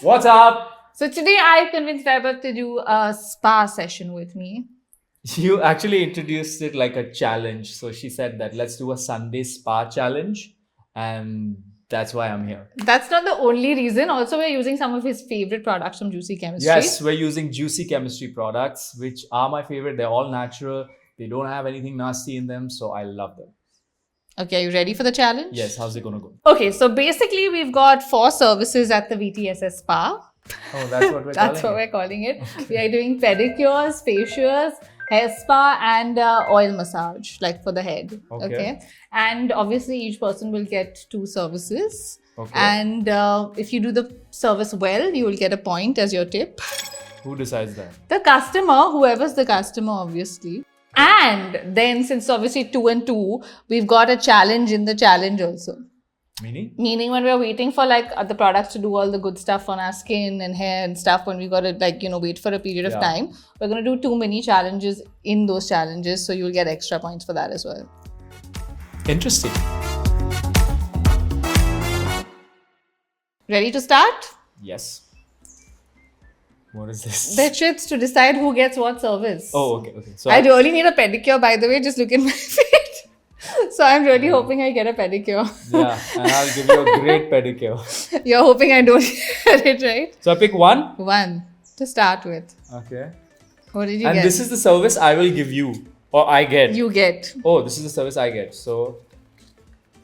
What's up? So today I convinced Vaibhav to do a spa session with me. You actually introduced it like a challenge. So she said that let's do a Sunday spa challenge. And that's why I'm here. That's not the only reason. Also, we're using some of his favorite products from Juicy Chemistry. Yes, we're using Juicy Chemistry products, which are my favorite. They're all natural. They don't have anything nasty in them. So I love them. Okay, are you ready for the challenge? Yes, how's it going to go? Okay, so basically we've got 4 services at the VTSS spa. Oh, that's what we're That's what we're calling it. We are doing pedicures, facials, hair spa and oil massage, like for the head. Okay. And obviously each person will get 2 services. Okay. And if you do the service well, you will get a point as your tip. Who decides that? The customer, whoever's the customer, obviously. And then since obviously 2 and 2, we've got a challenge in the challenge also. Meaning? Meaning when we're waiting for like the products to do all the good stuff on our skin and hair and stuff, when we got to like, wait for a period of time, we're going to do 2 mini challenges in those challenges. So you'll get extra points for that as well. Interesting. Ready to start? Yes. What is this? That shit's to decide who gets what service. Oh, okay. So I really need a pedicure, by the way. Just look at my feet. So I'm really hoping I get a pedicure. Yeah, and I'll give you a great pedicure. You're hoping I don't get it, right? So I pick 1? 1 to start with. Okay. What did you get? And this is the service I will give you. Or I get. You get. Oh, this is the service I get. So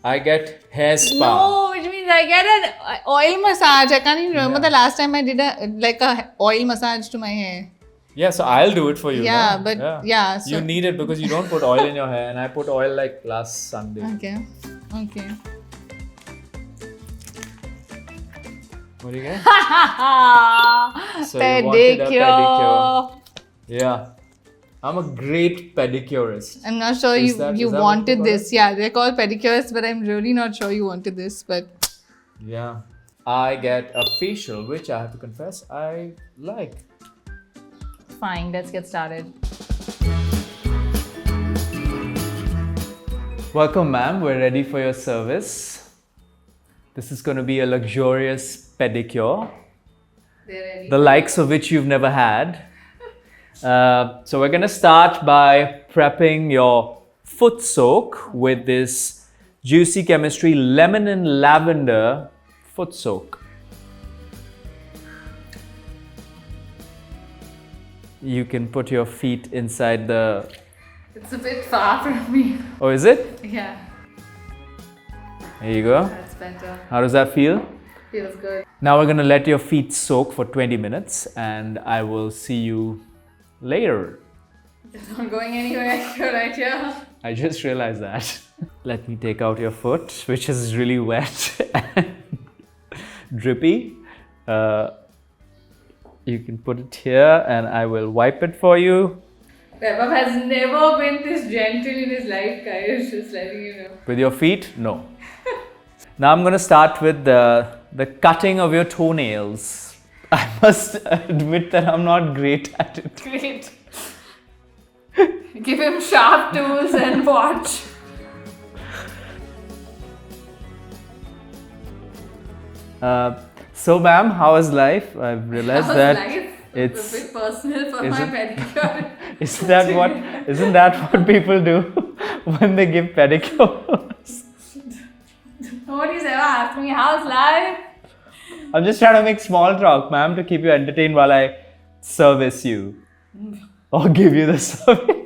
I get hair spa. No, which means I get an oil massage. I can't even remember the last time I did a oil massage to my hair. Yeah, so I'll do it for you. Yeah, no? but yeah. So you need it because you don't put oil in your hair, and I put oil like last Sunday. Okay. What do you get? So pedicure. You wanted a pedicure. Yeah. I'm a great pedicurist. I'm not sure you wanted this. Yeah, they're called pedicurists, but I'm really not sure you wanted this. But yeah. I get a facial, which I have to confess I like. Fine, let's get started. Welcome, ma'am. We're ready for your service. This is going to be a luxurious pedicure. They're ready. The likes of which you've never had. So we're going to start by prepping your foot soak with this Juicy Chemistry Lemon and Lavender foot soak. You can put your feet inside the... It's a bit far from me. Oh, is it? Yeah. There you go. That's better. How does that feel? Feels good. Now we're going to let your feet soak for 20 minutes and I will see you later. It's not going anywhere. You're right here. I just realized that. Let me take out your foot, which is really wet and drippy. You can put it here and I will wipe it for you. Vaibhav has never been this gentle in his life, guys. Just letting you know. With your feet? No. Now I'm going to start with the cutting of your toenails. I must admit that I'm not great at it. Great. Give him sharp tools and watch. So ma'am, how is life? I've realized It's a bit personal for my pedicure. Isn't that what people do when they give pedicures? Nobody's ever asked me, how's life? I'm just trying to make small talk, ma'am, to keep you entertained while I service you. Or give you the service.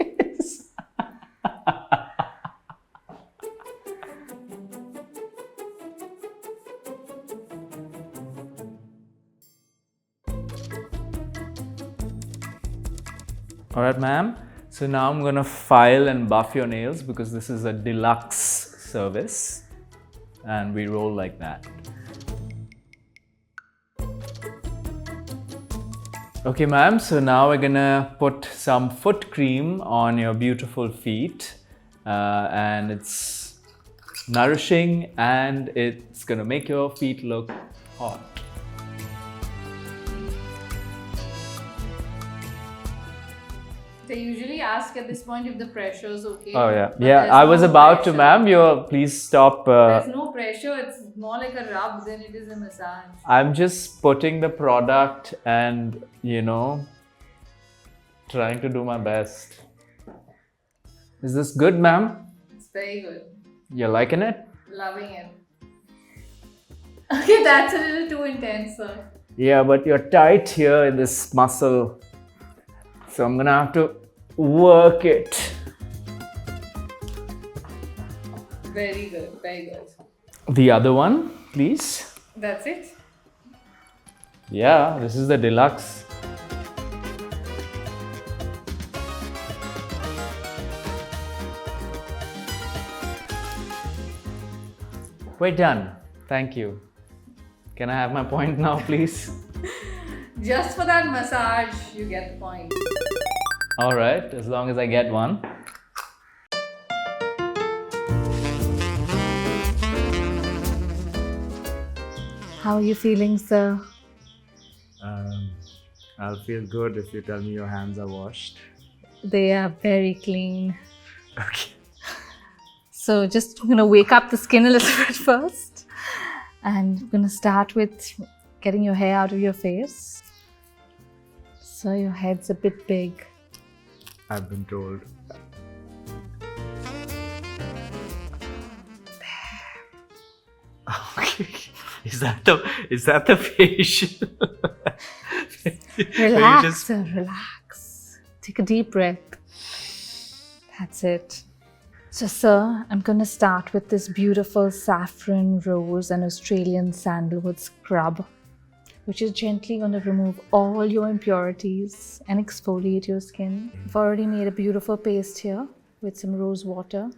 Alright, ma'am. So now I'm gonna file and buff your nails because this is a deluxe service. And we roll like that. Okay, ma'am. So now we're gonna put some foot cream on your beautiful feet. And it's nourishing and it's gonna make your feet look hot. They usually ask at this point if the pressure is okay. Oh yeah, but yeah. there's I was no about to, pressure. ma'am. Please stop. There's no pressure. It's more like a rub than it is a massage. I'm just putting the product and trying to do my best. Is this good, ma'am? It's very good. You're liking it? Loving it. Okay, that's a little too intense, sir. Yeah, but you're tight here in this muscle. So I'm gonna have to work it. Very good, very good. The other one, please. That's it? Yeah, this is the deluxe. We're done. Thank you. Can I have my point now, please? Just for that massage, you get the point. Alright, as long as I get one. How are you feeling, sir? I'll feel good if you tell me your hands are washed. They are very clean. Okay. So just gonna wake up the skin a little bit first. And I'm gonna start with getting your hair out of your face. So your head's a bit big. I've been told. Okay. Is that the facial? Relax, sir, relax. Take a deep breath. That's it. So, sir, I'm going to start with this beautiful saffron, rose, and Australian sandalwood scrub, which is gently going to remove all your impurities and exfoliate your skin. I've already made a beautiful paste here with some rose water.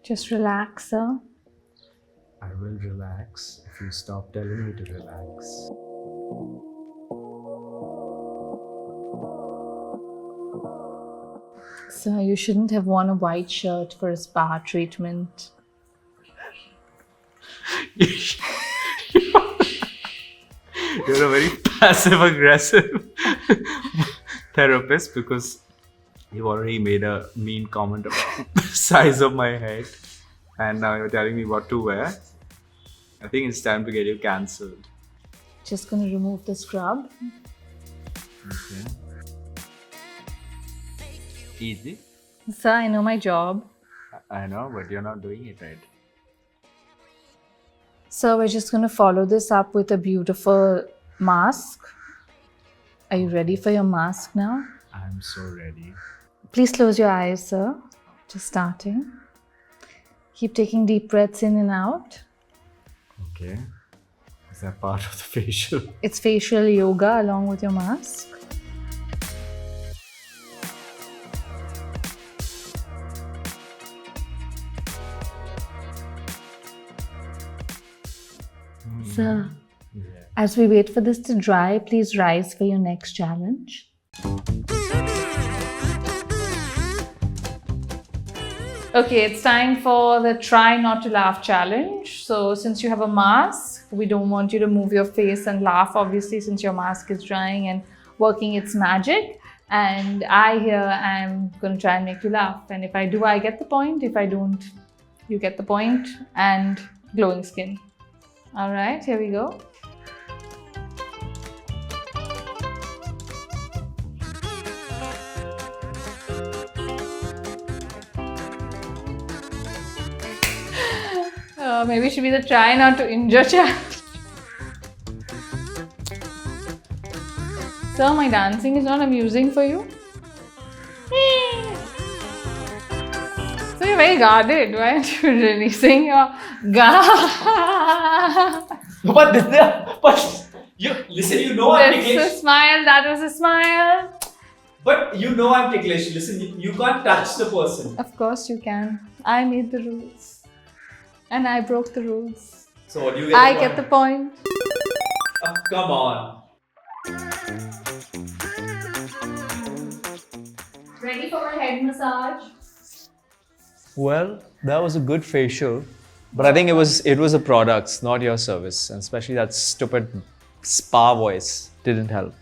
Just relax, sir. I will relax if you stop telling me to relax. So you shouldn't have worn a white shirt for a spa treatment. You're a very passive-aggressive therapist because you've already made a mean comment about the size of my head and now you're telling me what to wear. I think it's time to get you cancelled. Just going to remove the scrub. Okay. Easy. Sir, I know my job. I know, but you're not doing it right. So we're just going to follow this up with a beautiful mask. Are you ready for your mask now? I'm so ready. Please close your eyes, sir. Just starting. Keep taking deep breaths in and out. Okay. Is that part of the facial? It's facial yoga along with your mask. Sir, as we wait for this to dry, please rise for your next challenge. Okay, it's time for the try not to laugh challenge. So since you have a mask, we don't want you to move your face and laugh, obviously, since your mask is drying and working its magic. And I here am going to try and make you laugh. And if I do, I get the point. If I don't, you get the point. And glowing skin. All right, here we go. Maybe it should be the try not to injure challenge. Sir, my dancing is not amusing for you? So you're very guarded. Why aren't you releasing your guard? But you listen. You know I'm That's ticklish. a smile. That was a smile. But you know I'm ticklish. Listen, you can't touch the person. Of course you can. I made the rules. And I broke the rules. So what do you get? I get the point. Oh, come on. Ready for my head massage? Well, that was a good facial, but I think it was the products, not your service, and especially that stupid spa voice didn't help.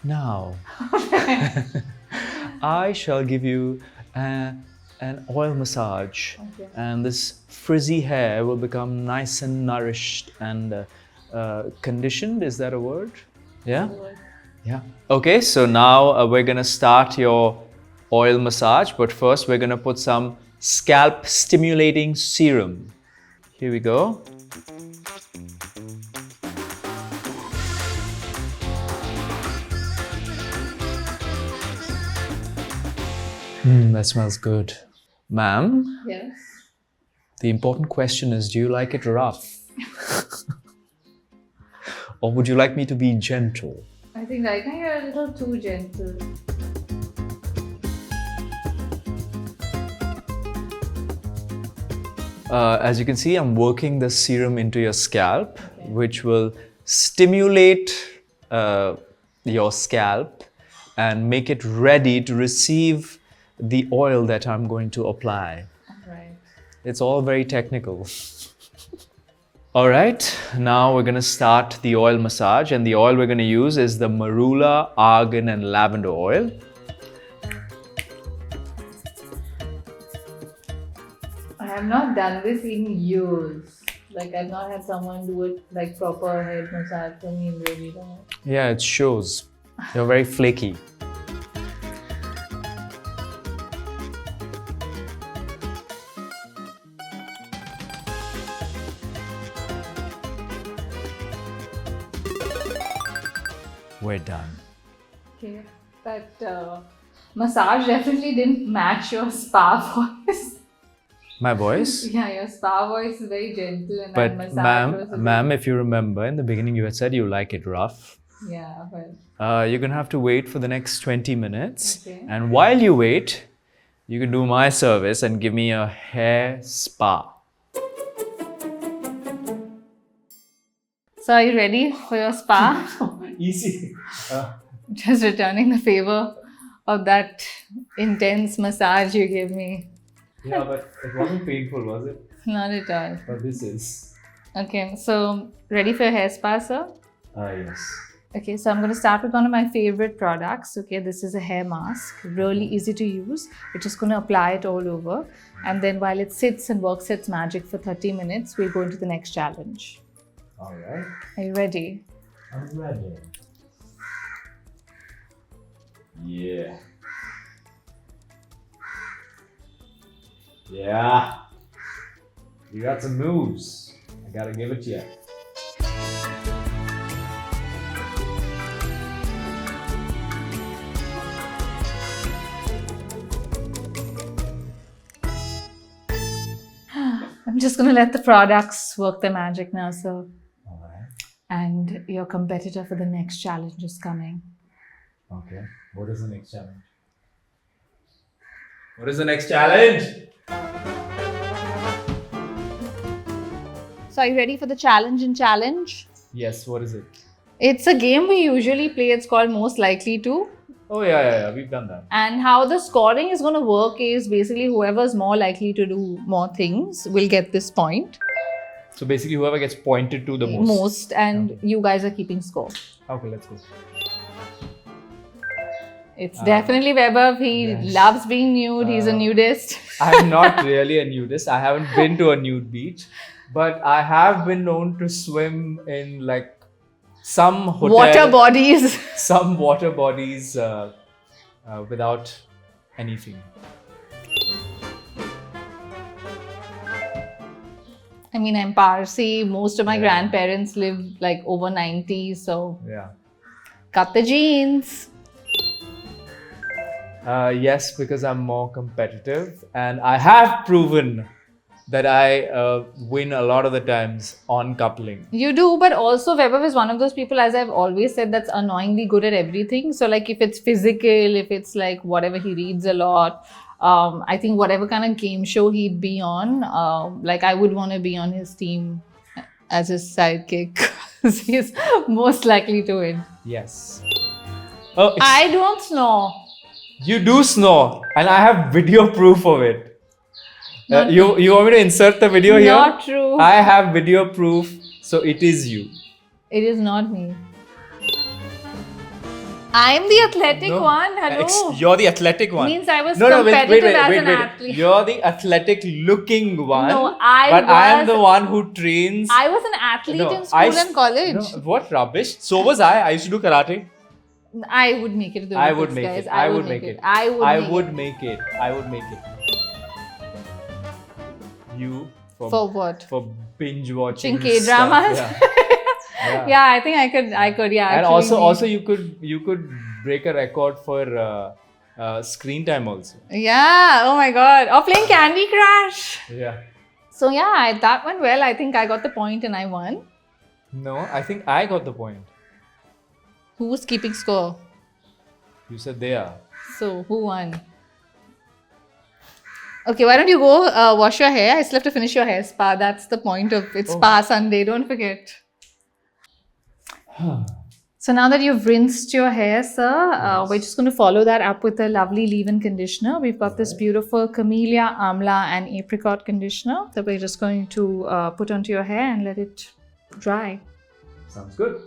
Now, I shall give you an oil massage, and this frizzy hair will become nice and nourished and conditioned. Is that a word? Yeah? Yeah. Okay, so now we're gonna start your oil massage, but first we're gonna put some scalp stimulating serum. Here we go. That smells good. Ma'am, Yes. the important question is, do you like it rough? Or would you like me to be gentle? I think right now you're a little too gentle. As you can see, I'm working the serum into your scalp, which will stimulate your scalp and make it ready to receive the oil that I'm going to apply. Right. It's all very technical. All right, now we're going to start the oil massage, and the oil we're going to use is the Marula, Argan and Lavender oil. I have not done this in years. Like, I've not had someone do it like proper head massage for me in really long. Yeah, it shows. You're very flaky. We're done. Okay, that massage definitely didn't match your spa voice. My voice? Yeah, your spa voice is very gentle and But that massage was a ma'am, if you remember, in the beginning you had said you like it rough. bit- Yeah, but You're gonna have to wait for the next 20 minutes. Okay. And while you wait, you can do my service and give me a hair spa. so are you ready for your spa? Easy. Just returning the favor of that intense massage you gave me. Yeah, but it wasn't painful, was it? Not at all. But this is. Okay, so ready for your hair spa, sir? Yes. Okay, so I'm going to start with one of my favorite products. Okay, this is a hair mask, really easy to use. We're just going to apply it all over. And then while it sits and works its magic for 30 minutes, we'll go into the next challenge. All right. Are you ready? I'm ready. Yeah. Yeah. You got some moves. I gotta give it to you. I'm just going to let the products work their magic now, sir. All right. And your competitor for the next challenge is coming. Okay. What is the next challenge? What is the next challenge? So are you ready for the challenge and challenge? Yes, what is it? It's a game we usually play. It's called Most Likely To. Oh, yeah. We've done that. And how the scoring is going to work is basically whoever's more likely to do more things will get this point. So basically, whoever gets pointed to the most. And you guys are keeping score. Okay, let's go. It's definitely VAIBHAV. He yes. loves being nude. He's a nudist. I'm not really a nudist. I haven't been to a nude beach, but I have been known to swim in like some hotel, Water bodies. some water bodies without anything. I mean, I'm Parsi. Most of my Yeah. grandparents live like over 90. So Yeah. cut the jeans. Yes, because I'm more competitive, and I have proven that I win a lot of the times on coupling. You do, but also VAIBHAV is one of those people, as I've always said, that's annoyingly good at everything. So like if it's physical, if it's like whatever, he reads a lot. I think whatever kind of game show he'd be on, like I would want to be on his team as his sidekick because he's most likely to win. Yes. Oh, I don't snore. you do snore, and I have video proof of it. You want me to insert the video here? Not true. I have video proof, so it is you. It is not me. I'm the athletic one. Hello. You're the athletic one. Means I was wait, competitive as an athlete. You're the athletic looking one. No, But I am the one who trains. I was an athlete in school and college. No, what rubbish? So was I. I used to do karate. I would make it to the I would Olympics, make guys. it. I would make it. I would make it. I would make it. You For what? For binge watching K-dramas? Yeah. Yeah, I think I could. Yeah. And actually also you could break a record for screen time also. Yeah. Oh my God. Or playing Candy Crush. Yeah. So yeah, that went well. I think I got the point and I won. No, I think I got the point. Who was keeping score? You said they are. So who won? Okay, why don't you go wash your hair? I still have to finish your hair spa. That's the point of it's Spa Sunday. Don't forget. So now that you've rinsed your hair, sir, we're just going to follow that up with a lovely leave-in conditioner. We've got this beautiful Camellia, Amla and Apricot conditioner that we're just going to put onto your hair and let it dry. Sounds good.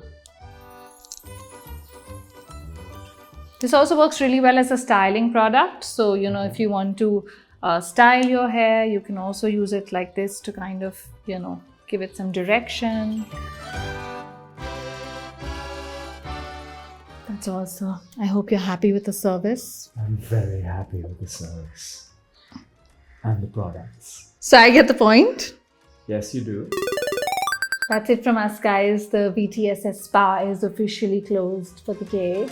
This also works really well as a styling product. So, you know, if you want to style your hair, you can also use it like this to kind of, you know, give it some direction. That's all, sir. I hope you're happy with the service. I'm very happy with the service and the products. So I get the point. Yes, you do. That's it from us, guys. The VTSS spa is officially closed for the day.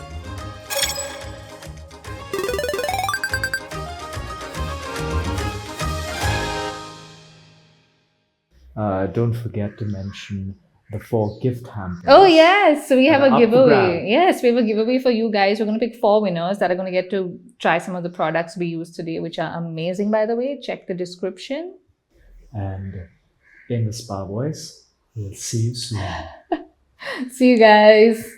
Don't forget to mention the 4 gift hampers. Oh yes, so we have a up for giveaway. grab. Yes, we have a giveaway for you guys. We're going to pick 4 winners that are going to get to try some of the products we used today, which are amazing, by the way. Check the description. And in the Spa Voice, we'll see you soon. See you guys.